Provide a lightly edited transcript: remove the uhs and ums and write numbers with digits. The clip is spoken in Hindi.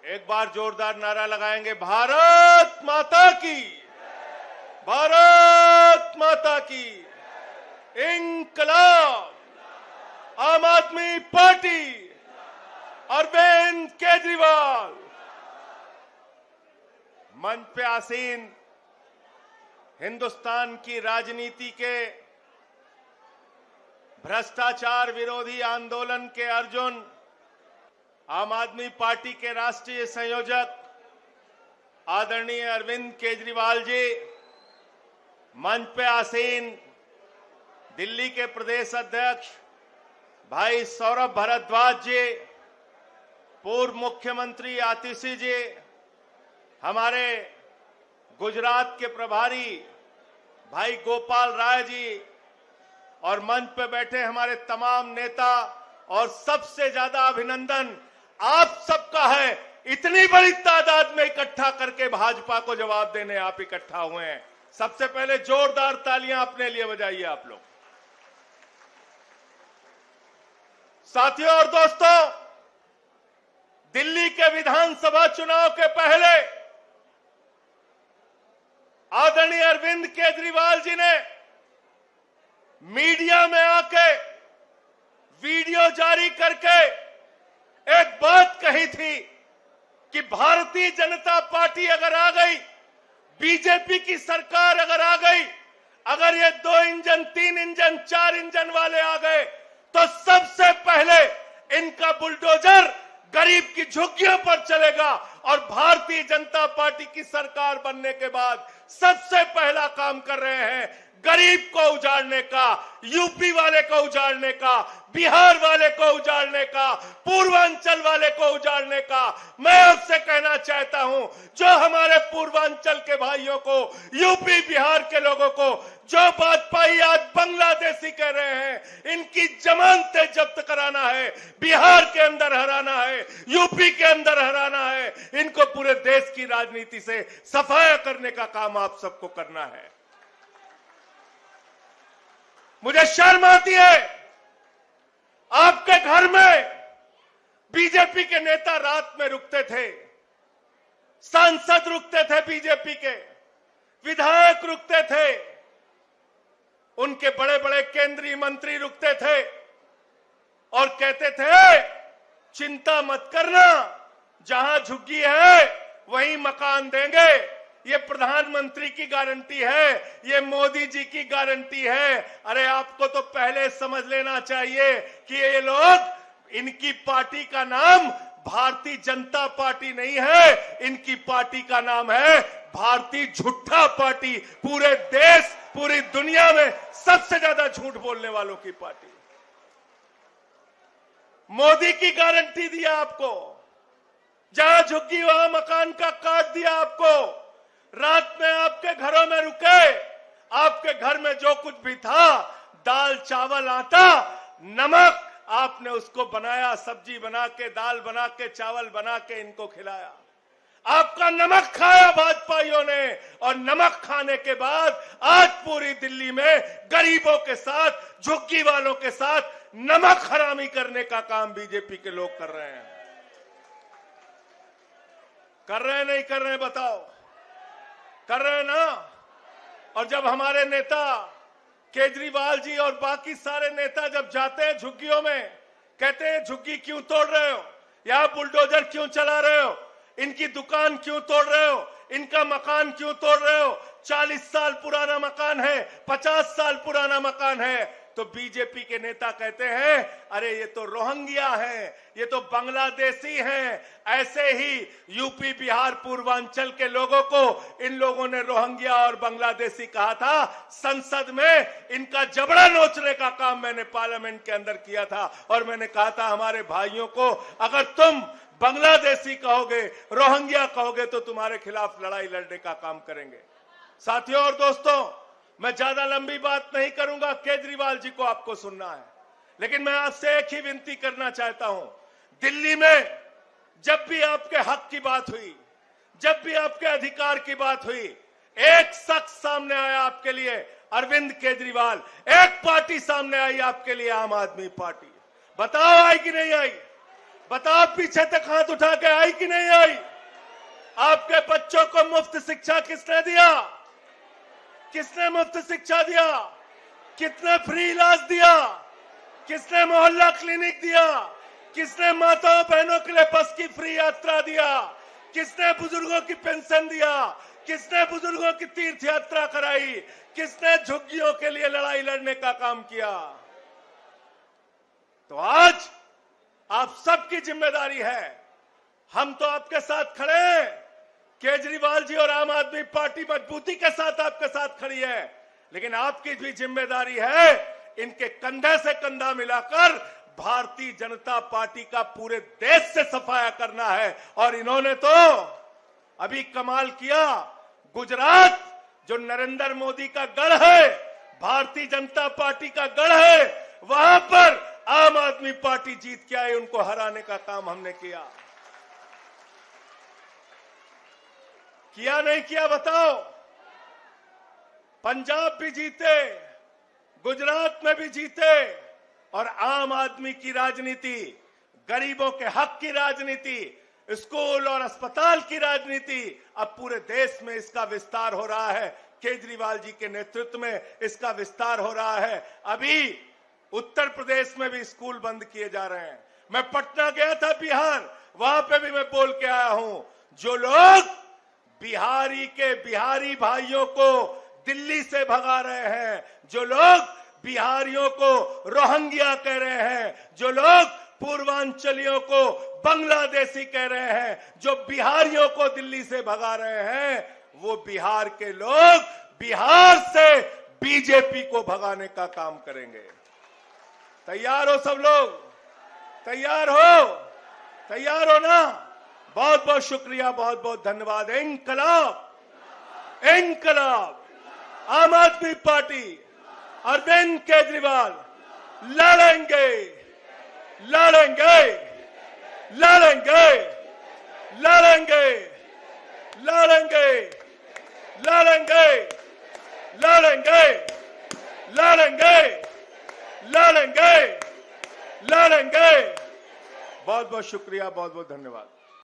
एक बार जोरदार नारा लगाएंगे, भारत माता की, भारत माता की, इंकलाब, आम आदमी पार्टी, अरविंद केजरीवाल। मंच पे आसीन हिंदुस्तान की राजनीति के भ्रष्टाचार विरोधी आंदोलन के अर्जुन, आम आदमी पार्टी के राष्ट्रीय संयोजक आदरणीय अरविंद केजरीवाल जी, मंच पे आसीन दिल्ली के प्रदेश अध्यक्ष भाई सौरभ भारद्वाज जी, पूर्व मुख्यमंत्री आतिशी जी, हमारे गुजरात के प्रभारी भाई गोपाल राय जी और मंच पे बैठे हमारे तमाम नेता, और सबसे ज्यादा अभिनंदन आप सबका है, इतनी बड़ी तादाद में इकट्ठा करके भाजपा को जवाब देने आप इकट्ठा हुए हैं। सबसे पहले जोरदार तालियां अपने लिए बजाइए आप लोग। साथियों और दोस्तों, दिल्ली के विधानसभा चुनाव के पहले आदरणीय अरविंद केजरीवाल जी ने मीडिया में आके वीडियो जारी करके एक बात कही थी कि भारतीय जनता पार्टी अगर आ गई, बीजेपी की सरकार अगर आ गई, अगर ये 2 इंजन, 3 इंजन, 4 इंजन वाले आ गए, तो सबसे पहले इनका बुलडोजर गरीब की झुग्गियों पर चलेगा, और भारतीय जनता पार्टी की सरकार बनने के बाद सबसे पहला काम कर रहे हैं गरीब को उजाड़ने का, यूपी वाले को उजाड़ने का, बिहार वाले को उजाड़ने का, पूर्वांचल वाले को उजाड़ने का। मैं आपसे कहना चाहता हूं, जो हमारे पूर्वांचल के भाइयों को, यूपी बिहार के लोगों को जो बात पाई आज बांग्लादेशी कह रहे हैं, इनकी जमानतें जब्त कराना है, बिहार के अंदर हराना है, यूपी के अंदर हराना है, इनको पूरे देश की राजनीति से सफाया करने का काम आप सबको करना है। मुझे शर्म आती है, आपके घर में बीजेपी के नेता रात में रुकते थे, सांसद रुकते थे, बीजेपी के विधायक रुकते थे, उनके बड़े बड़े केंद्रीय मंत्री रुकते थे और कहते थे चिंता मत करना, जहां झुग्गी है वहीं मकान देंगे, ये प्रधानमंत्री की गारंटी है, ये मोदी जी की गारंटी है। अरे आपको तो पहले समझ लेना चाहिए कि ये लोग, इनकी पार्टी का नाम भारतीय जनता पार्टी नहीं है, इनकी पार्टी का नाम है भारतीय झूठा पार्टी। पूरे देश, पूरी दुनिया में सबसे ज्यादा झूठ बोलने वालों की पार्टी। मोदी की गारंटी दिया आपको, जहां झुग्गी वहां मकान का कार्ड दिया आपको, रात में आपके घरों में रुके, आपके घर में जो कुछ भी था, दाल चावल आटा नमक, आपने उसको बनाया, सब्जी बना के, दाल बना के, चावल बना के इनको खिलाया। आपका नमक खाया भाजपाइयों ने, और नमक खाने के बाद आज पूरी दिल्ली में गरीबों के साथ, झुग्गी वालों के साथ नमक हरामी करने का काम बीजेपी के लोग कर रहे हैं। कर रहे हैं नहीं कर रहे हैं बताओ? कर रहे हैं ना? और जब हमारे नेता केजरीवाल जी और बाकी सारे नेता जब जाते हैं झुग्गियों में, कहते हैं झुग्गी क्यों तोड़ रहे हो, यहां बुलडोजर क्यों चला रहे हो, इनकी दुकान क्यों तोड़ रहे हो, इनका मकान क्यों तोड़ रहे हो, 40 साल पुराना मकान है, 50 साल पुराना मकान है, तो बीजेपी के नेता कहते हैं अरे ये तो रोहिंग्या हैं, ये तो बांग्लादेशी हैं। ऐसे ही यूपी बिहार पूर्वांचल के लोगों को इन लोगों ने रोहिंग्या और बांग्लादेशी कहा था। संसद में इनका जबड़ा नोचने का काम मैंने पार्लियामेंट के अंदर किया था, और मैंने कहा था हमारे भाइयों को, अगर तुम बांग्लादेशी कहोगे, रोहिंग्या कहोगे, तो तुम्हारे खिलाफ लड़ाई लड़ने का काम करेंगे। साथियों और दोस्तों, मैं ज्यादा लंबी बात नहीं करूंगा, केजरीवाल जी को आपको सुनना है, लेकिन मैं आपसे एक ही विनती करना चाहता हूं। दिल्ली में जब भी आपके हक की बात हुई, जब भी आपके अधिकार की बात हुई, एक शख्स सामने आया आपके लिए, अरविंद केजरीवाल। एक पार्टी सामने आई आपके लिए, आम आदमी पार्टी। बताओ आई कि नहीं आई? बताओ पीछे तक हाथ उठा के आई कि नहीं आई? आपके बच्चों को मुफ्त शिक्षा किसने दिया? किसने मुफ्त शिक्षा दिया? किसने फ्री इलाज दिया? किसने मोहल्ला क्लिनिक दिया? किसने माताओं बहनों के लिए बस की फ्री यात्रा दिया? किसने बुजुर्गों की पेंशन दिया? किसने बुजुर्गों की तीर्थ यात्रा कराई? किसने झुग्गियों के लिए लड़ाई लड़ने का काम किया? तो आज आप सबकी जिम्मेदारी है। हम तो आपके साथ खड़े हैं। केजरीवाल जी और आम आदमी पार्टी मजबूती के साथ आपके साथ खड़ी है, लेकिन आपकी भी जिम्मेदारी है इनके कंधे से कंधा मिलाकर भारतीय जनता पार्टी का पूरे देश से सफाया करना है। और इन्होंने तो अभी कमाल किया। गुजरात जो नरेंद्र मोदी का गढ़ है, भारतीय जनता पार्टी का गढ़ है, वहां पर आम आदमी पार्टी जीत के आई। उनको हराने का काम हमने किया नहीं किया? बताओ। पंजाब भी जीते, गुजरात में भी जीते, और आम आदमी की राजनीति, गरीबों के हक की राजनीति, स्कूल और अस्पताल की राजनीति, अब पूरे देश में इसका विस्तार हो रहा है। केजरीवाल जी के नेतृत्व में इसका विस्तार हो रहा है। अभी उत्तर प्रदेश में भी स्कूल बंद किए जा रहे हैं। मैं पटना गया था, बिहार, वहां पे भी मैं बोल के आया हूं। जो लोग बिहारी भाइयों को दिल्ली से भगा रहे हैं, जो लोग बिहारियों को रोहिंग्या कह रहे हैं, जो लोग पूर्वांचलियों को बांग्लादेशी कह रहे हैं, जो बिहारियों को दिल्ली से भगा रहे हैं, वो बिहार के लोग बिहार से बीजेपी को भगाने का काम करेंगे। तैयार हो सब लोग? तैयार हो? तैयार हो ना? बहुत बहुत शुक्रिया, बहुत बहुत धन्यवाद। इंकलाब, इंकलाब, आम आदमी पार्टी, अरविंद केजरीवाल लड़ेंगे, लड़ेंगे, लड़ेंगे, लड़ेंगे, लड़ेंगे, लड़ेंगे, लड़ेंगे, लड़ेंगे, लड़ेंगे, लड़ेंगे। बहुत बहुत शुक्रिया, बहुत बहुत धन्यवाद।